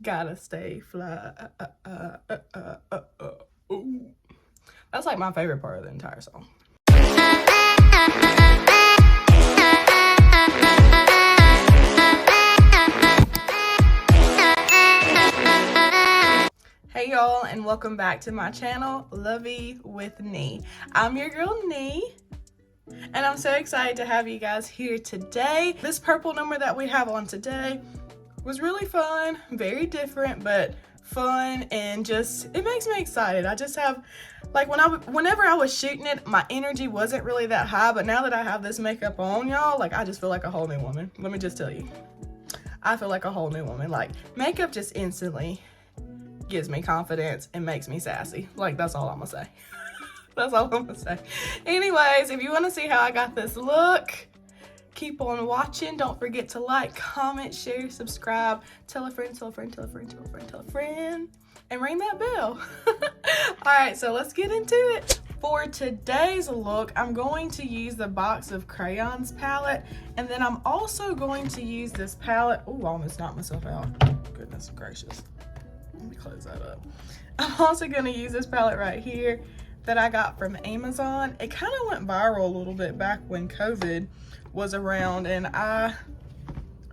Gotta stay fly. Ooh. That's like my favorite part of the entire song. Hey y'all, and welcome back to my channel, LaVie with Nee. I'm your girl Nee, and I'm so excited to have you guys here today. This purple number that we have on today was really fun, very different, but fun, and just, it makes me excited. I just have, like, whenever I was shooting it, my energy wasn't really that high, but now that I have this makeup on, y'all, like, I just feel like a whole new woman. Let me just tell you, I feel like a whole new woman. Like, makeup just instantly gives me confidence and makes me sassy. Like, that's all I'm gonna say. That's all I'm gonna say. Anyways, if you want to see how I got this look, keep on watching. Don't forget to like, comment, share, subscribe, tell a friend, tell a friend, tell a friend, tell a friend, tell a friend, and ring that bell. All right, so let's get into it. For today's look, I'm going to use the Box of Crayons palette, and then I'm also going to use this palette. Oh, I almost knocked myself out. Goodness gracious. Let me close that up. I'm also going to use this palette right here that I got from Amazon. It kind of went viral a little bit back when COVID was around, and I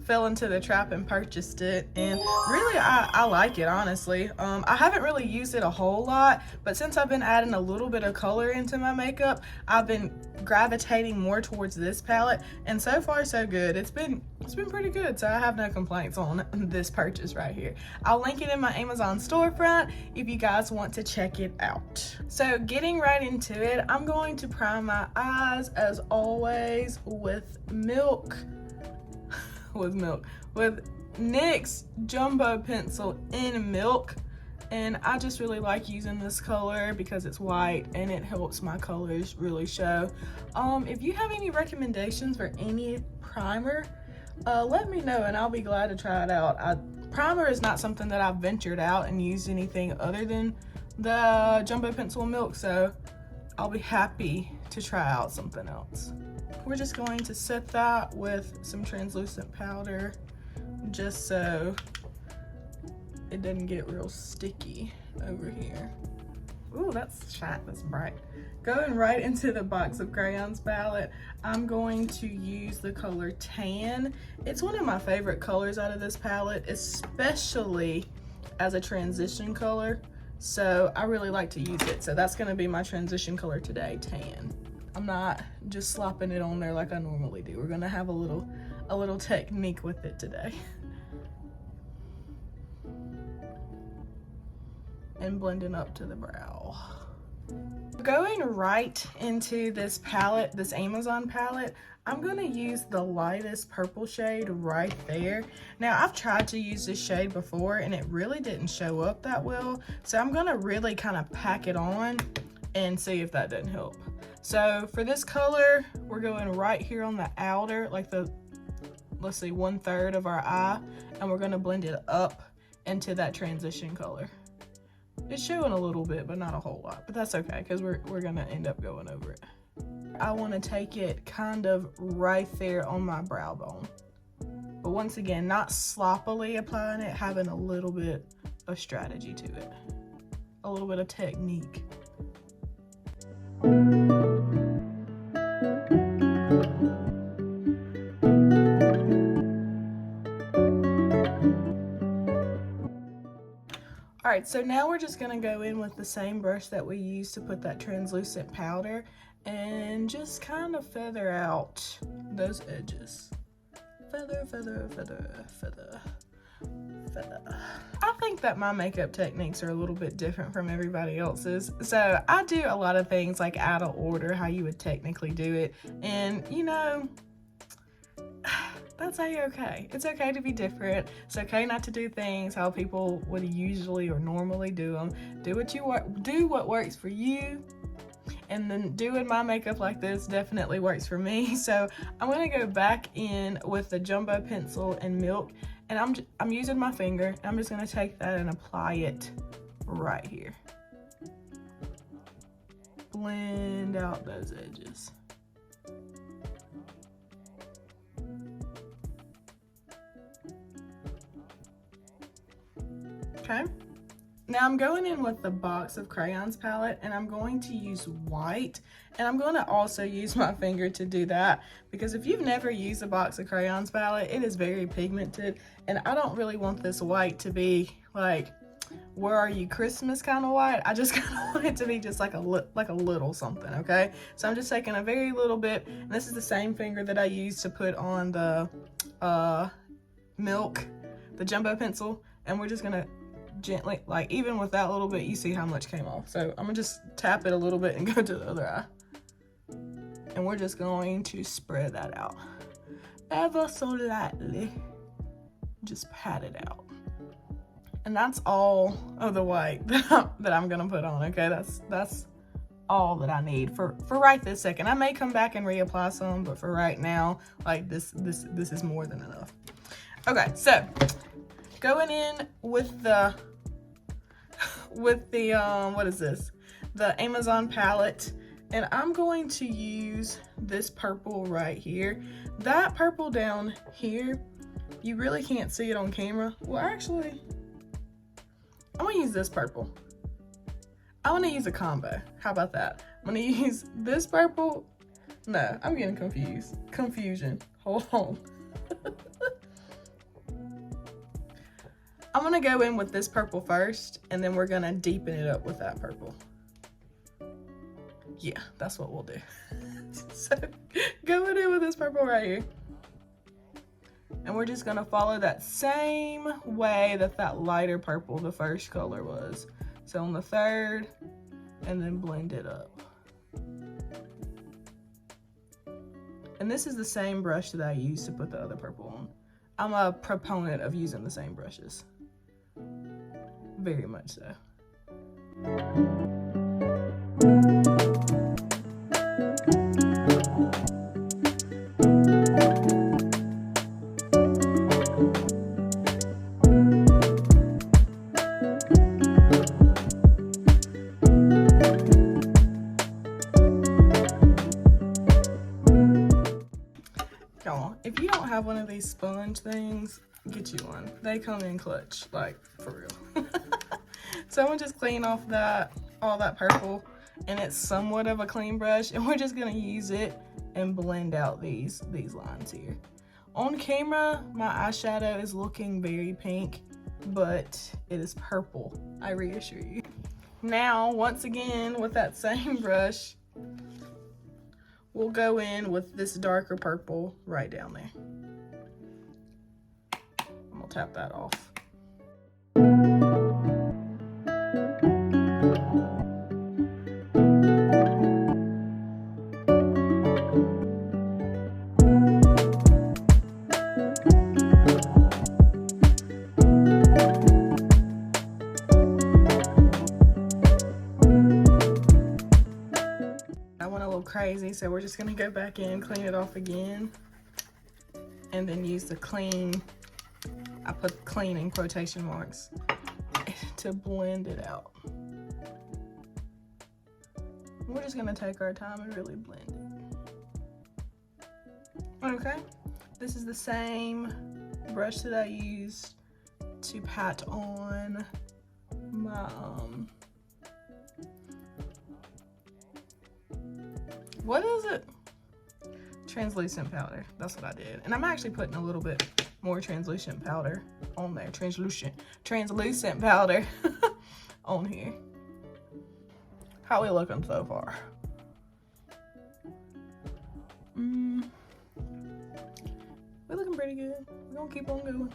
fell into the trap and purchased it, and really I like it, honestly. I haven't really used it a whole lot, but since I've been adding a little bit of color into my makeup, I've been gravitating more towards this palette, and so far so good. It's been pretty good, so I have no complaints on this purchase right here. I'll link it in my Amazon storefront if you guys want to check it out. So getting right into it, I'm going to prime my eyes as always with with NYX Jumbo Pencil in Milk, and I just really like using this color because it's white and it helps my colors really show. If you have any recommendations for any primer, let me know and I'll be glad to try it out. Primer is not something that I've ventured out and used anything other than the Jumbo Pencil Milk, so I'll be happy to try out something else. We're just going to set that with some translucent powder just so it doesn't get real sticky over here. Ooh, that's shot, that's bright. Going right into the Box of Crayons palette, I'm going to use the color Tan. It's one of my favorite colors out of this palette, especially as a transition color. So I really like to use it. So that's gonna be my transition color today, Tan. I'm not just slopping it on there like I normally do. We're gonna have a little technique with it today. And blending up to the brow. Going right into this palette, this Amazon palette, I'm gonna use the lightest purple shade right there. Now, I've tried to use this shade before and it really didn't show up that well. So I'm gonna really kind of pack it on and see if that doesn't help. So for this color, we're going right here on the outer, like the, let's see, 1/3 of our eye, and we're gonna blend it up into that transition color. It's showing a little bit, but not a whole lot, but that's okay, because we're gonna end up going over it. I wanna take it kind of right there on my brow bone. But once again, not sloppily applying it, having a little bit of strategy to it. A little bit of technique. All right, so now we're just gonna go in with the same brush that we used to put that translucent powder and just kind of feather out those edges. Feather, feather, feather, feather, feather. I think that my makeup techniques are a little bit different from everybody else's. So I do a lot of things like out of order, how you would technically do it. And you know, that's okay. It's okay to be different. It's okay not to do things how people would usually or normally do them. Do what works for you. And then doing my makeup like this definitely works for me. So I'm gonna go back in with the Jumbo Pencil and Milk, and I'm using my finger. I'm just gonna take that and apply it right here. Blend out those edges. Okay. Now I'm going in with the Box of Crayons palette, and I'm going to use white, and I'm going to also use my finger to do that, because if you've never used a Box of Crayons palette, it is very pigmented, and I don't really want this white to be like, where are you Christmas kind of white. I just kind of want it to be just like a little something, okay? So I'm just taking a very little bit, and this is the same finger that I used to put on the Milk, the jumbo pencil, and we're just gonna gently, like even with that little bit, you see how much came off. So I'm gonna just tap it a little bit and go to the other eye. And we're just going to spread that out ever so lightly. Just pat it out. And that's all of the white that I'm gonna put on, okay? That's all that I need for right this second. I may come back and reapply some, but for right now, like this is more than enough. Okay, so going in with the what is this? The Amazon palette, and I'm going to use this purple right here. That purple down here, you really can't see it on camera. Well, actually, I'm gonna use this purple. I want to use a combo. How about that? I'm gonna use this purple. No, I'm getting confused. Confusion. Hold on. I'm gonna go in with this purple first, and then we're gonna deepen it up with that purple. Yeah, that's what we'll do. So, going in with this purple right here. And we're just gonna follow that same way that lighter purple, the first color, was. So on the third, and then blend it up. And this is the same brush that I used to put the other purple on. I'm a proponent of using the same brushes. Very much so. If you don't have one of these sponge things, get you one. They come in clutch, like for real. So I'm gonna just clean off all that purple, and it's somewhat of a clean brush, and we're just gonna use it and blend out these lines here. On camera, my eyeshadow is looking very pink, but it is purple, I reassure you. Now, once again, with that same brush, we'll go in with this darker purple right down there. I'm gonna tap that off. Crazy, so we're just gonna go back in, clean it off again, and then use the clean, I put clean in quotation marks, to blend it out. We're just gonna take our time and really blend it. Okay, this is the same brush that I used to pat on my what is it? Translucent powder. That's what I did. And I'm actually putting a little bit more translucent powder on there. Translucent powder on here. How we looking so far? We're looking pretty good. We're gonna keep on going.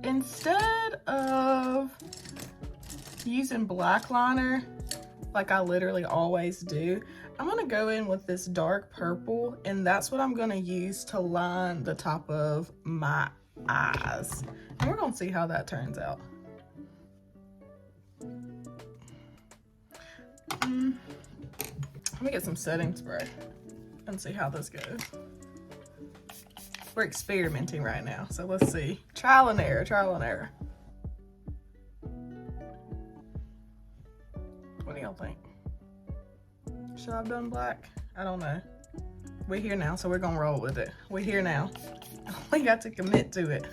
Instead of using black liner, like I literally always do, I'm gonna go in with this dark purple, and that's what I'm gonna use to line the top of my eyes. And we're gonna see how that turns out. Let me get some setting spray and see how this goes. We're experimenting right now, so let's see. Trial and error, trial and error. What do y'all think? Should I have done black? I don't know. We're here now, so we're gonna roll with it. We're here now. We got to commit to it.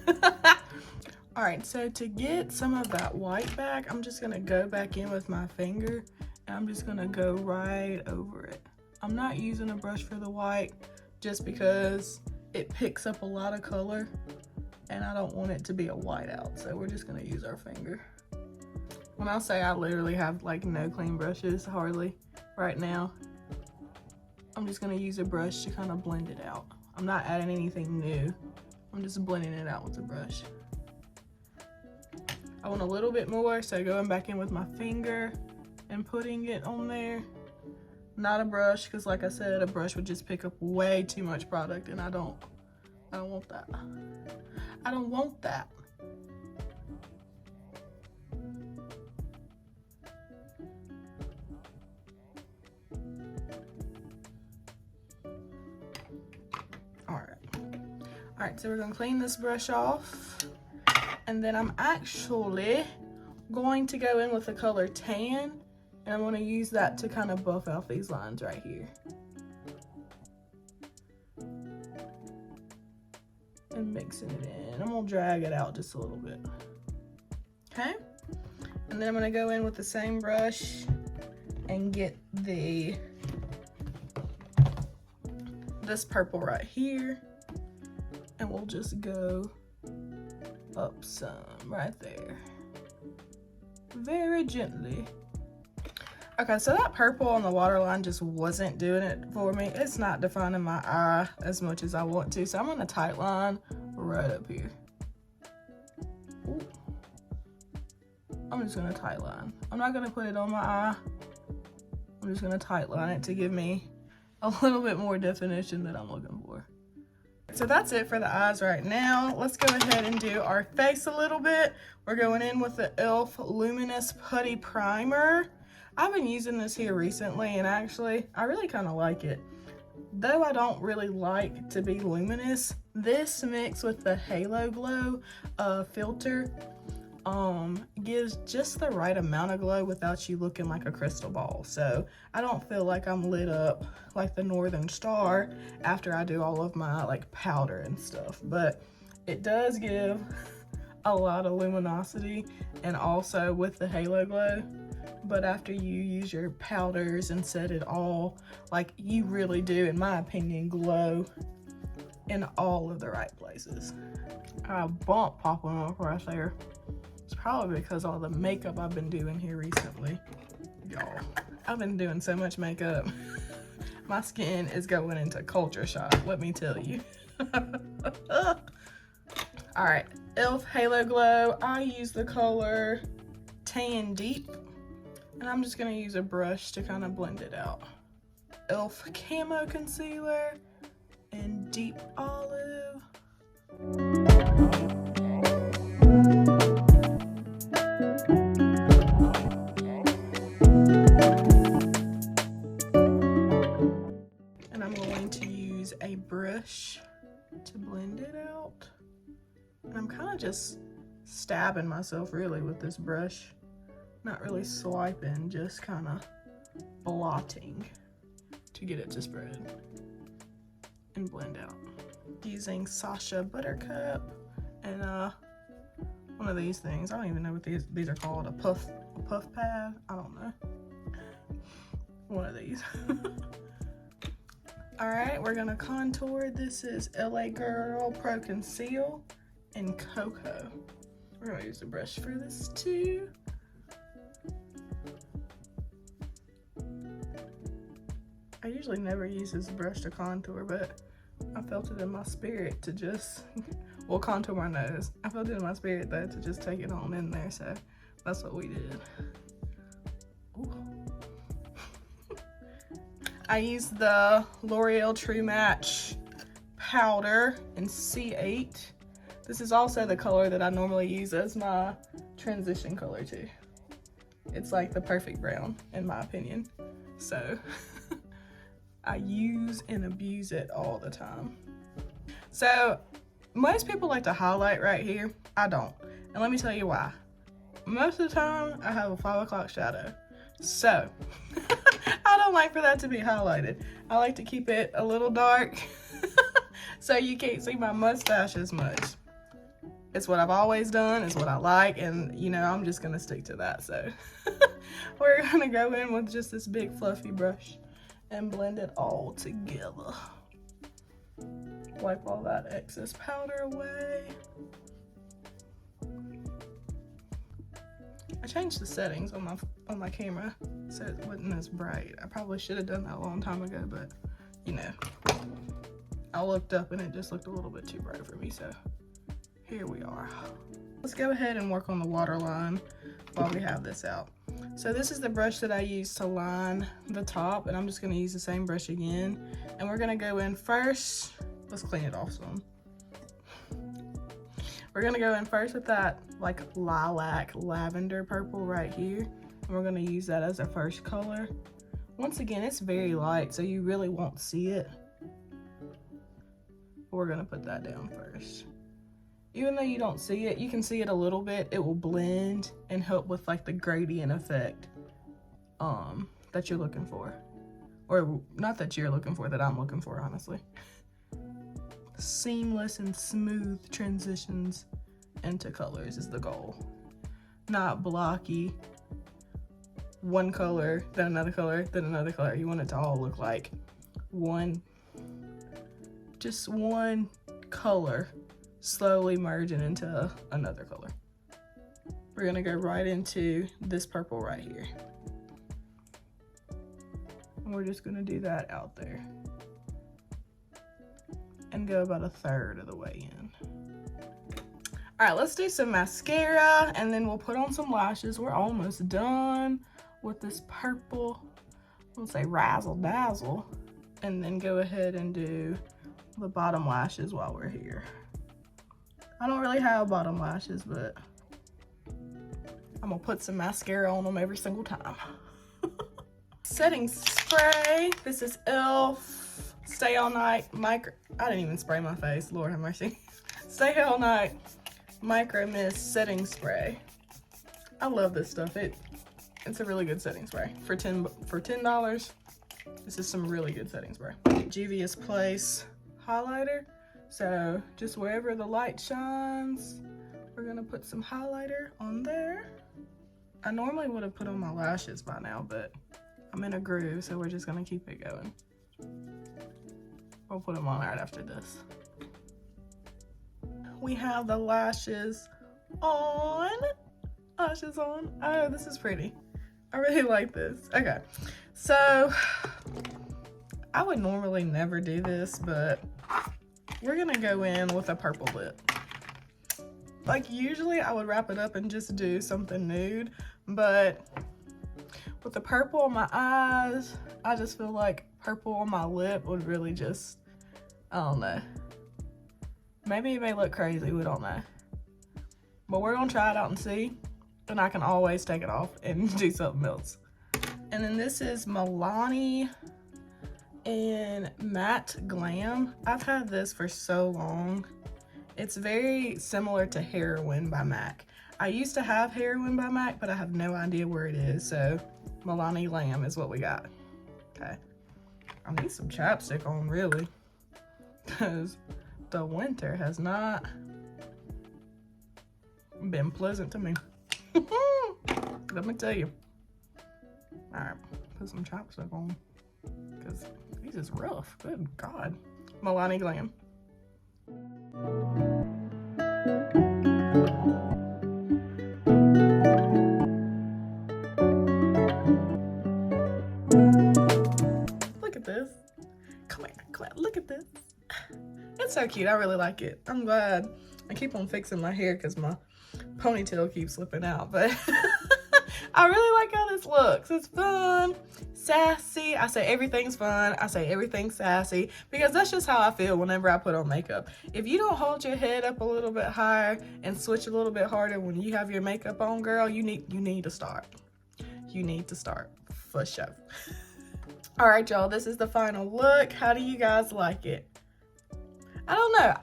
All right, so to get some of that white back, I'm just gonna go back in with my finger and I'm just gonna go right over it. I'm not using a brush for the white just because it picks up a lot of color and I don't want it to be a whiteout, so we're just gonna use our finger. When I say I literally have like no clean brushes, hardly, right now, I'm just gonna use a brush to kind of blend it out. I'm not adding anything new. I'm just blending it out with the brush. I want a little bit more, so going back in with my finger and putting it on there. Not a brush, because like I said, a brush would just pick up way too much product and I don't want that. I don't want that. All right, so we're gonna clean this brush off. And then I'm actually going to go in with the color Tan, and I'm gonna use that to kind of buff out these lines right here. And mixing it in. I'm gonna drag it out just a little bit. Okay? And then I'm gonna go in with the same brush and get this purple right here. And we'll just go up some right there. Very gently. Okay, so that purple on the waterline just wasn't doing it for me. It's not defining my eye as much as I want to. So I'm gonna tight line right up here. Ooh. I'm just gonna tight line. I'm not gonna put it on my eye. I'm just gonna tight line it to give me a little bit more definition that I'm looking for. So that's it for the eyes right now. Let's go ahead and do our face a little bit. We're going in with the E.L.F. Luminous Putty Primer. I've been using this here recently, and actually, I really kind of like it. Though I don't really like to be luminous, this mixed with the Halo Glow filter gives just the right amount of glow without you looking like a crystal ball. So I don't feel like I'm lit up like the Northern Star after I do all of my like powder and stuff, but it does give a lot of luminosity, and also with the Halo Glow. But after you use your powders and set it all, like, you really do, in my opinion, glow in all of the right places. I got a bump popping off right there. It's probably because all the makeup I've been doing here recently. Y'all, I've been doing so much makeup. My skin is going into culture shock, let me tell you. All right, E.L.F. Halo Glow. I use the color Tan Deep, and I'm just gonna use a brush to kind of blend it out. E.L.F. Camo Concealer and Deep Olive. And I'm going to use a brush to blend it out. And I'm kind of just stabbing myself really with this brush. Not really swiping, just kind of blotting to get it to spread and blend out. Using Sacha Buttercup and one of these things. I don't even know what these are called. A puff pad? I don't know. One of these. Alright, we're gonna contour. This is LA Girl Pro Conceal and Cocoa. We're gonna use a brush for this too. I usually never use this brush to contour, but I felt it in my spirit to just, well, contour my nose. I felt it in my spirit though to just take it on in there, so that's what we did. Ooh. I used the L'Oreal True Match powder in C8. This is also the color that I normally use as my transition color too. It's like the perfect brown in my opinion. So I use and abuse it all the time. So most people like to highlight right here. I don't. And let me tell you why. Most of the time I have a 5 o'clock shadow. So I don't like for that to be highlighted. I like to keep it a little dark so you can't see my mustache as much. It's what I've always done, it's what I like, and you know, I'm just gonna stick to that. So we're gonna go in with just this big fluffy brush and blend it all together. Wipe all that excess powder away. I changed the settings on my camera so it wasn't as bright. I probably should have done that a long time ago, but you know, I looked up and it just looked a little bit too bright for me, so here we are. Let's go ahead and work on the waterline while we have this out. So this is the brush that I use to line the top, and I'm just gonna use the same brush again. And we're gonna go in first. Let's clean it off some. We're gonna go in first with that like lilac lavender purple right here. And we're gonna use that as our first color. Once again, it's very light, so you really won't see it. We're gonna put that down first. Even though you don't see it, you can see it a little bit. It will blend and help with like the gradient effect that you're looking for. Or not that you're looking for, that I'm looking for, honestly. Seamless and smooth transitions into colors is the goal. Not blocky, one color, then another color, then another color. You want it to all look like just one color slowly merging into another color. We're gonna go right into this purple right here. And we're just gonna do that out there. And go about 1/3 of the way in. All right, let's do some mascara and then we'll put on some lashes. We're almost done with this purple, let's say razzle dazzle, and then go ahead and do the bottom lashes while we're here. I don't really have bottom lashes, but I'm gonna put some mascara on them every single time. Setting spray, this is E.L.F. Stay All Night Micro, I didn't even spray my face, Lord have mercy. Stay All Night Micro Mist Setting Spray. I love this stuff. It's a really good setting spray. For $10, this is some really good setting spray. Juvia's Place highlighter. So just wherever the light shines, we're gonna put some highlighter on there. I normally would have put on my lashes by now, but I'm in a groove, so we're just gonna keep it going. We'll put them on right after this. We have the lashes on. Lashes on. Oh, this is pretty. I really like this. Okay, so I would normally never do this, but we're gonna go in with a purple lip. Like usually I would wrap it up and just do something nude, but with the purple on my eyes, I just feel like purple on my lip would really just, I don't know. Maybe it may look crazy, we don't know. But we're gonna try it out and see. And I can always take it off and do something else. And then this is Milani in Matte Glam. I've had this for so long. It's very similar to Heroin by MAC. I used to have Heroin by MAC, but I have no idea where it is. So Milani Glam is what we got. Okay. I need some chapstick on really, because the winter has not been pleasant to me. Let me tell you. All right, put some chapstick on, because these is rough. Good God. Milani Glam. Look at this. Come here, look at this. It's so cute. I really like it. I'm glad. I keep on fixing my hair because my ponytail keeps slipping out, but I really like how this looks. It's fun, sassy. I say everything's fun. I say everything's sassy, because that's just how I feel whenever I put on makeup. If you don't hold your head up a little bit higher and switch a little bit harder when you have your makeup on, girl, you need to start. You need to start for sure. All right, y'all, this is the final look. How do you guys like it? I don't know.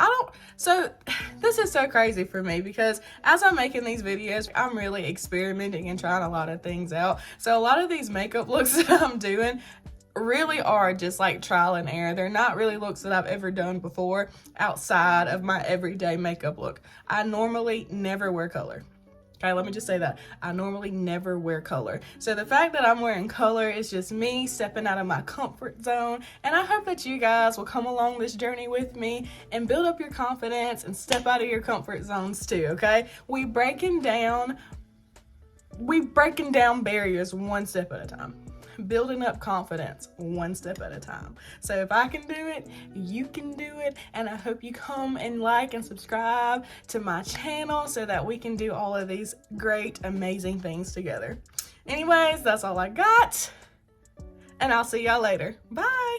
So this is so crazy for me, because as I'm making these videos, I'm really experimenting and trying a lot of things out. So a lot of these makeup looks that I'm doing, really are just like trial and error. They're not really looks that I've ever done before outside of my everyday makeup look. I normally never wear color. Okay, let me just say that. I normally never wear color. So the fact that I'm wearing color is just me stepping out of my comfort zone. And I hope that you guys will come along this journey with me and build up your confidence and step out of your comfort zones too, okay? We breaking down barriers one step at a time. Building up confidence one step at a time. So if I can do it, you can do it. And I hope you come and like and subscribe to my channel so that we can do all of these great, amazing things together. Anyways, that's all I got. And I'll see y'all later. Bye.